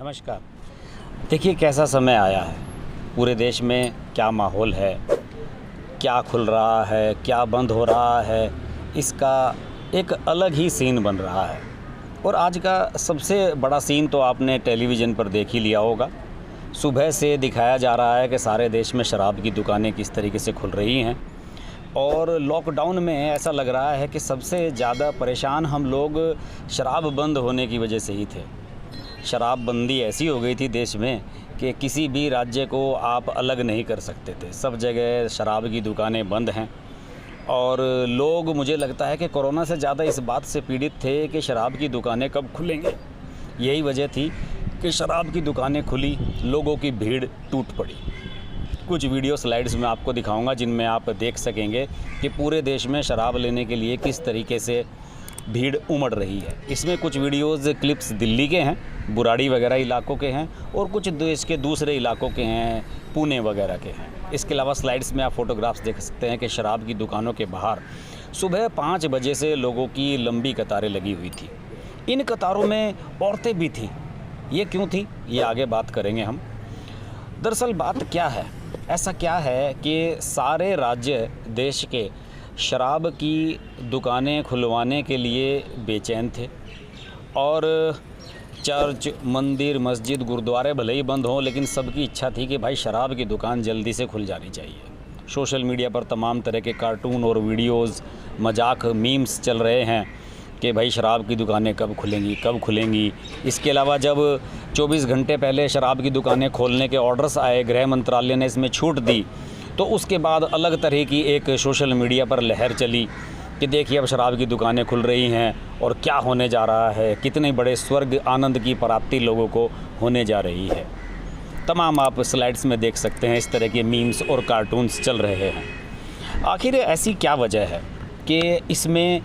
नमस्कार। देखिए कैसा समय आया है, पूरे देश में क्या माहौल है, क्या खुल रहा है, क्या बंद हो रहा है, इसका एक अलग ही सीन बन रहा है। और आज का सबसे बड़ा सीन तो आपने टेलीविज़न पर देख ही लिया होगा। सुबह से दिखाया जा रहा है कि सारे देश में शराब की दुकानें किस तरीके से खुल रही हैं। और लॉकडाउन में ऐसा लग रहा है कि सबसे ज़्यादा परेशान हम लोग शराब बंद होने की वजह से ही थे। शराबबंदी ऐसी हो गई थी देश में कि किसी भी राज्य को आप अलग नहीं कर सकते थे। सब जगह शराब की दुकानें बंद हैं और लोग, मुझे लगता है कि कोरोना से ज़्यादा इस बात से पीड़ित थे कि शराब की दुकानें कब खुलेंगे। यही वजह थी कि शराब की दुकानें खुली, लोगों की भीड़ टूट पड़ी। कुछ वीडियो स्लाइड्स में आपको दिखाऊंगा जिनमें आप देख सकेंगे कि पूरे देश में शराब लेने के लिए किस तरीके से भीड़ उमड़ रही है। इसमें कुछ वीडियोज़ क्लिप्स दिल्ली के हैं, बुराड़ी वगैरह इलाकों के हैं, और कुछ देश के दूसरे इलाकों के हैं, पुणे वगैरह के हैं। इसके अलावा स्लाइड्स में आप फ़ोटोग्राफ्स देख सकते हैं कि शराब की दुकानों के बाहर सुबह 5 बजे से लोगों की लंबी कतारें लगी हुई थी। इन कतारों में औरतें भी थीं। ये क्यों थी, ये आगे बात करेंगे हम। दरअसल बात क्या है, ऐसा क्या है कि सारे राज्य देश के शराब की दुकानें खुलवाने के लिए बेचैन थे और चर्च, मंदिर, मस्जिद, गुरुद्वारे भले ही बंद हों, लेकिन सबकी इच्छा थी कि भाई शराब की दुकान जल्दी से खुल जानी चाहिए। सोशल मीडिया पर तमाम तरह के कार्टून और वीडियोस, मजाक, मीम्स चल रहे हैं कि भाई शराब की दुकानें कब खुलेंगी, कब खुलेंगी। इसके अलावा जब 24 घंटे पहले शराब की दुकानें खोलने के ऑर्डर्स आए, गृह मंत्रालय ने इसमें छूट दी, तो उसके बाद अलग तरह की एक सोशल मीडिया पर लहर चली कि देखिए अब शराब की दुकानें खुल रही हैं और क्या होने जा रहा है, कितने बड़े स्वर्ग आनंद की प्राप्ति लोगों को होने जा रही है। तमाम आप स्लाइड्स में देख सकते हैं, इस तरह के मीम्स और कार्टून्स चल रहे हैं। आखिर ऐसी क्या वजह है कि इसमें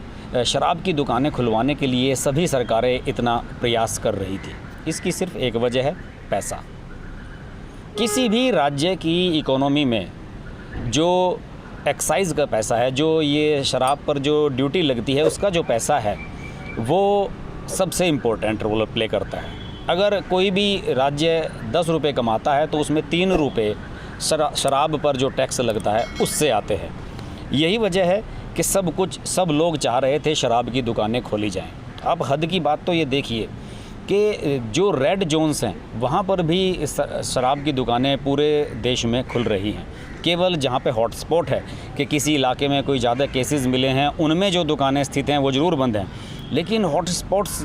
शराब की दुकानें खुलवाने के लिए सभी सरकारें इतना प्रयास कर रही थी? इसकी सिर्फ एक वजह है, पैसा। किसी भी राज्य की इकोनॉमी में जो एक्साइज़ का पैसा है, जो ये शराब पर जो ड्यूटी लगती है, उसका जो पैसा है वो सबसे इम्पोर्टेंट रोल प्ले करता है। अगर कोई भी राज्य 10 रुपये कमाता है तो उसमें 3 रुपये शराब पर जो टैक्स लगता है उससे आते हैं। यही वजह है कि सब लोग चाह रहे थे शराब की दुकानें खोली जाएं। अब हद की बात तो ये देखिए कि जो रेड जोन्स हैं वहाँ पर भी शराब की दुकानें पूरे देश में खुल रही हैं। केवल जहाँ पे हॉटस्पॉट है कि किसी इलाके में कोई ज़्यादा केसेस मिले हैं, उनमें जो दुकानें स्थित हैं वो ज़रूर बंद हैं, लेकिन हॉटस्पॉट्स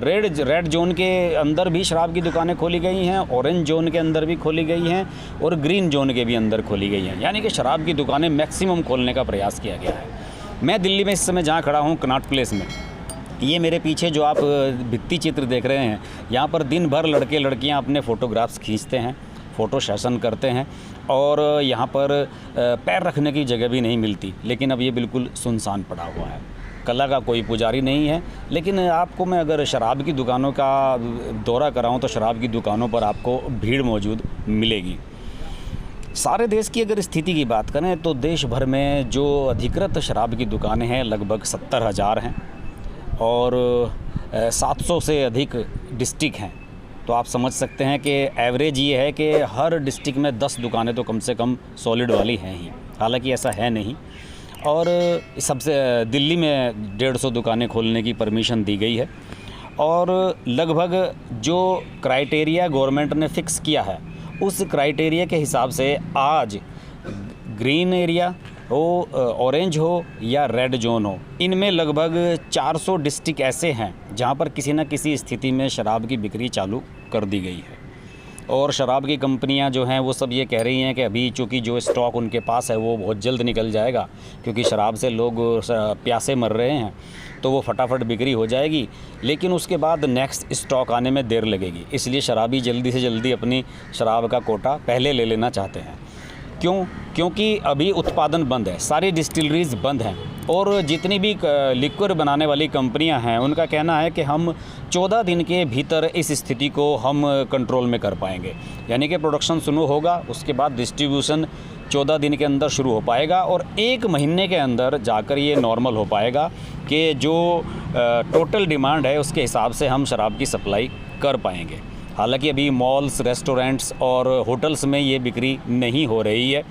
रेड जोन के अंदर भी शराब की दुकानें खोली गई हैं, ऑरेंज जोन के अंदर भी खोली गई हैं और ग्रीन जोन के भी अंदर खोली गई हैं। यानी कि शराब की दुकानें मैक्सिमम खोलने का प्रयास किया गया है। मैं दिल्ली में इस समय जहाँ खड़ा हूँ, कनॉट प्लेस में, ये मेरे पीछे जो आप भित्ति चित्र देख रहे हैं, यहाँ पर दिन भर लड़के लड़कियाँ अपने फ़ोटोग्राफ्स खींचते हैं, फ़ोटो सेशन करते हैं और यहाँ पर पैर रखने की जगह भी नहीं मिलती। लेकिन अब ये बिल्कुल सुनसान पड़ा हुआ है। कला का कोई पुजारी नहीं है, लेकिन आपको मैं अगर शराब की दुकानों का दौरा कराऊँ तो शराब की दुकानों पर आपको भीड़ मौजूद मिलेगी। सारे देश की अगर स्थिति की बात करें तो देश भर में जो अधिकृत शराब की दुकानें हैं लगभग 70,000 हैं और 700 से अधिक डिस्ट्रिक्ट हैं। तो आप समझ सकते हैं कि एवरेज ये है कि हर डिस्ट्रिक्ट में 10 दुकानें तो कम से कम सॉलिड वाली हैं ही। हालांकि ऐसा है नहीं। और सबसे दिल्ली में 150 दुकानें खोलने की परमिशन दी गई है और लगभग जो क्राइटेरिया गवर्नमेंट ने फ़िक्स किया है उस क्राइटेरिया के हिसाब से आज ग्रीन एरिया हो, ऑरेंज हो या रेड जोन हो, इनमें लगभग 400 डिस्ट्रिक्ट ऐसे हैं जहां पर किसी न किसी स्थिति में शराब की बिक्री चालू कर दी गई है। और शराब की कंपनियां जो हैं वो सब ये कह रही हैं कि अभी चूँकि जो स्टॉक उनके पास है वो बहुत जल्द निकल जाएगा, क्योंकि शराब से लोग प्यासे मर रहे हैं, तो वो फटाफट बिक्री हो जाएगी। लेकिन उसके बाद नेक्स्ट स्टॉक आने में देर लगेगी, इसलिए शराबी जल्दी से जल्दी अपनी शराब का कोटा पहले ले लेना चाहते हैं। क्यों? क्योंकि अभी उत्पादन बंद है, सारी डिस्टिलरीज बंद हैं और जितनी भी लिक्विड बनाने वाली कंपनियां हैं उनका कहना है कि हम 14 दिन के भीतर इस स्थिति को हम कंट्रोल में कर पाएंगे। यानी कि प्रोडक्शन शुरू होगा, उसके बाद डिस्ट्रीब्यूशन 14 दिन के अंदर शुरू हो पाएगा और 1 महीने के अंदर जाकर ये नॉर्मल हो पाएगा कि जो टोटल डिमांड है उसके हिसाब से हम शराब की सप्लाई कर पाएंगे। हालांकि अभी मॉल्स, रेस्टोरेंट्स और होटल्स में ये बिक्री नहीं हो रही है,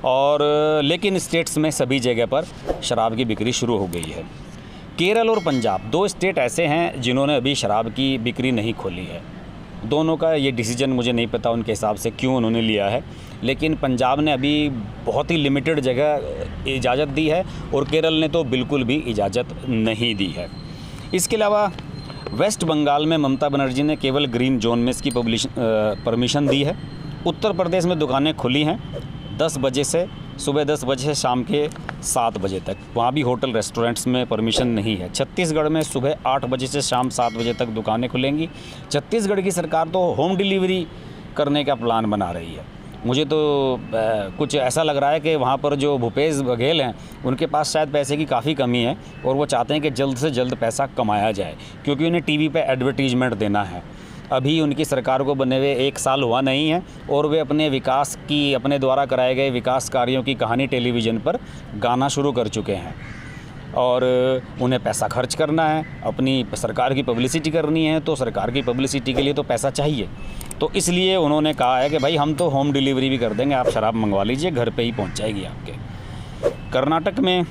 और लेकिन स्टेट्स में सभी जगह पर शराब की बिक्री शुरू हो गई है। केरल और पंजाब 2 स्टेट ऐसे हैं जिन्होंने अभी शराब की बिक्री नहीं खोली है। दोनों का ये डिसीजन मुझे नहीं पता उनके हिसाब से क्यों उन्होंने लिया है, लेकिन पंजाब ने अभी बहुत ही लिमिटेड जगह इजाज़त दी है और केरल ने तो बिल्कुल भी इजाज़त नहीं दी है। इसके अलावा वेस्ट बंगाल में ममता बनर्जी ने केवल ग्रीन जोन में इसकी परमिशन दी है। उत्तर प्रदेश में दुकानें खुली हैं 10 बजे से, सुबह 10 बजे से शाम के 7 बजे तक। वहाँ भी होटल रेस्टोरेंट्स में परमिशन नहीं है। छत्तीसगढ़ में सुबह 8 बजे से शाम 7 बजे तक दुकानें खुलेंगी। छत्तीसगढ़ की सरकार तो होम डिलीवरी करने का प्लान बना रही है। मुझे तो कुछ ऐसा लग रहा है कि वहाँ पर जो भूपेश बघेल हैं उनके पास शायद पैसे की काफ़ी कमी है और वो चाहते हैं कि जल्द से जल्द पैसा कमाया जाए, क्योंकि उन्हें टीवी पे एडवर्टीजमेंट देना है। अभी उनकी सरकार को बने हुए 1 साल हुआ नहीं है और वे अपने विकास की, अपने द्वारा कराए गए विकास कार्यों की कहानी टेलीविज़न पर गाना शुरू कर चुके हैं और उन्हें पैसा खर्च करना है, अपनी सरकार की पब्लिसिटी करनी है, तो सरकार की पब्लिसिटी के लिए तो पैसा चाहिए। तो इसलिए उन्होंने कहा है कि भाई हम तो होम डिलीवरी भी कर देंगे, आप शराब मंगवा लीजिए, घर पे ही पहुंच जाएगी आपके। कर्नाटक में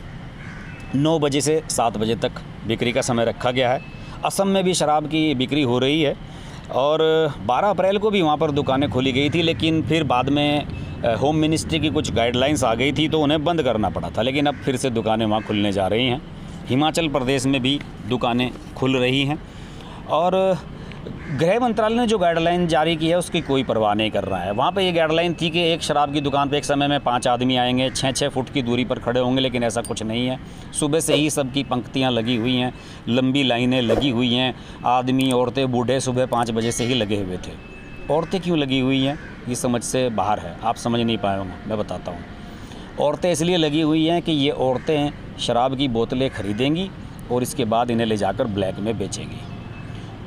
9 बजे से 7 बजे तक बिक्री का समय रखा गया है। असम में भी शराब की बिक्री हो रही है और 12 अप्रैल को भी वहाँ पर दुकानें खोली गई थी, लेकिन फिर बाद में होम मिनिस्ट्री की कुछ गाइडलाइंस आ गई थी तो उन्हें बंद करना पड़ा था, लेकिन अब फिर से दुकानें वहाँ खुलने जा रही हैं। हिमाचल प्रदेश में भी दुकानें खुल रही हैं और गृह मंत्रालय ने जो गाइडलाइन जारी की है उसकी कोई परवाह नहीं कर रहा है। वहाँ पे ये गाइडलाइन थी कि एक शराब की दुकान पे एक समय में 5 आदमी आएंगे, 6-6 फुट की दूरी पर खड़े होंगे, लेकिन ऐसा कुछ नहीं है। सुबह से ही सबकी पंक्तियाँ लगी हुई हैं, लंबी लाइनें लगी हुई हैं। आदमी, औरतें, बूढ़े सुबह 5 बजे से ही लगे हुए थे। औरतें क्यों लगी हुई हैं ये समझ से बाहर है, आप समझ नहीं पाए होंगे, मैं बताता हूँ। औरतें इसलिए लगी हुई हैं कि ये औरतें शराब की बोतलें ख़रीदेंगी और इसके बाद इन्हें ले जाकर ब्लैक में बेचेंगी।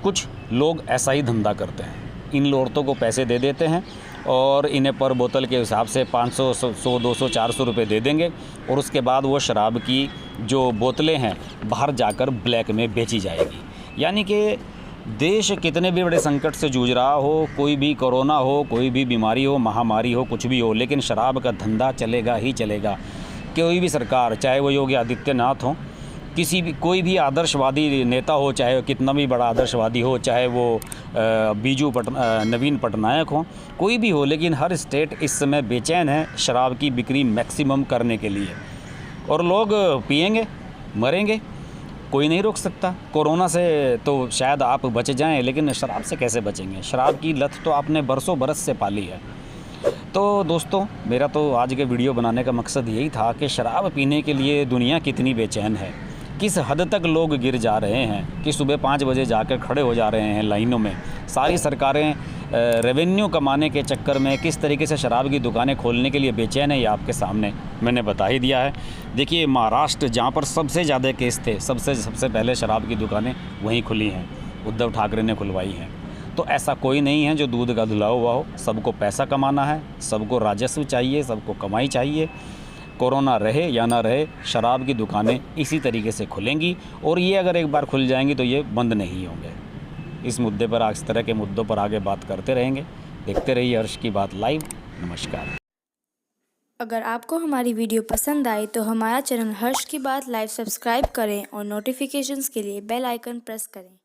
कुछ लोग ऐसा ही धंधा करते हैं, इन औरतों को पैसे दे देते हैं और इन्हें पर बोतल के हिसाब से 500, 100, 200, 400 रुपये दे देंगे और उसके बाद वो शराब की जो बोतलें हैं बाहर जाकर ब्लैक में बेची जाएगी। यानी कि देश कितने भी बड़े संकट से जूझ रहा हो, कोई भी कोरोना हो, कोई भी बीमारी हो, महामारी हो, कुछ भी हो, लेकिन शराब का धंधा चलेगा ही चलेगा। कोई भी सरकार, चाहे वो योगी आदित्यनाथ हो, किसी भी, कोई भी आदर्शवादी नेता हो, चाहे कितना भी बड़ा आदर्शवादी हो, चाहे वो नवीन पटनायक हो, कोई भी हो, लेकिन हर स्टेट इस समय बेचैन है शराब की बिक्री मैक्सिमम करने के लिए। और लोग पिएंगे, मरेंगे, कोई नहीं रोक सकता। कोरोना से तो शायद आप बच जाएं, लेकिन शराब से कैसे बचेंगे? शराब की लत तो आपने बरसों बरस से पाली है। तो दोस्तों, मेरा तो आज के वीडियो बनाने का मकसद यही था कि शराब पीने के लिए दुनिया कितनी बेचैन है, किस हद तक लोग गिर जा रहे हैं कि सुबह 5 बजे जाकर खड़े हो जा रहे हैं लाइनों में। सारी सरकारें रेवेन्यू कमाने के चक्कर में किस तरीके से शराब की दुकानें खोलने के लिए बेचैन है, ये आपके सामने मैंने बता ही दिया है। देखिए, महाराष्ट्र जहाँ पर सबसे ज़्यादा केस थे, सबसे पहले शराब की दुकानें वहीं खुली हैं, उद्धव ठाकरे ने खुलवाई हैं। तो ऐसा कोई नहीं है जो दूध का धुला हुआ हो। सबको पैसा कमाना है, सबको राजस्व चाहिए, सबको कमाई चाहिए। कोरोना रहे या ना रहे, शराब की दुकानें इसी तरीके से खुलेंगी और ये अगर एक बार खुल जाएंगी तो ये बंद नहीं होंगे। इस मुद्दे पर, इस तरह के मुद्दों पर आगे बात करते रहेंगे। देखते रहिए हर्ष की बात लाइव। नमस्कार। अगर आपको हमारी वीडियो पसंद आई तो हमारा चैनल हर्ष की बात लाइव सब्सक्राइब करें और नोटिफिकेशंस के लिए बेल आइकन प्रेस करें।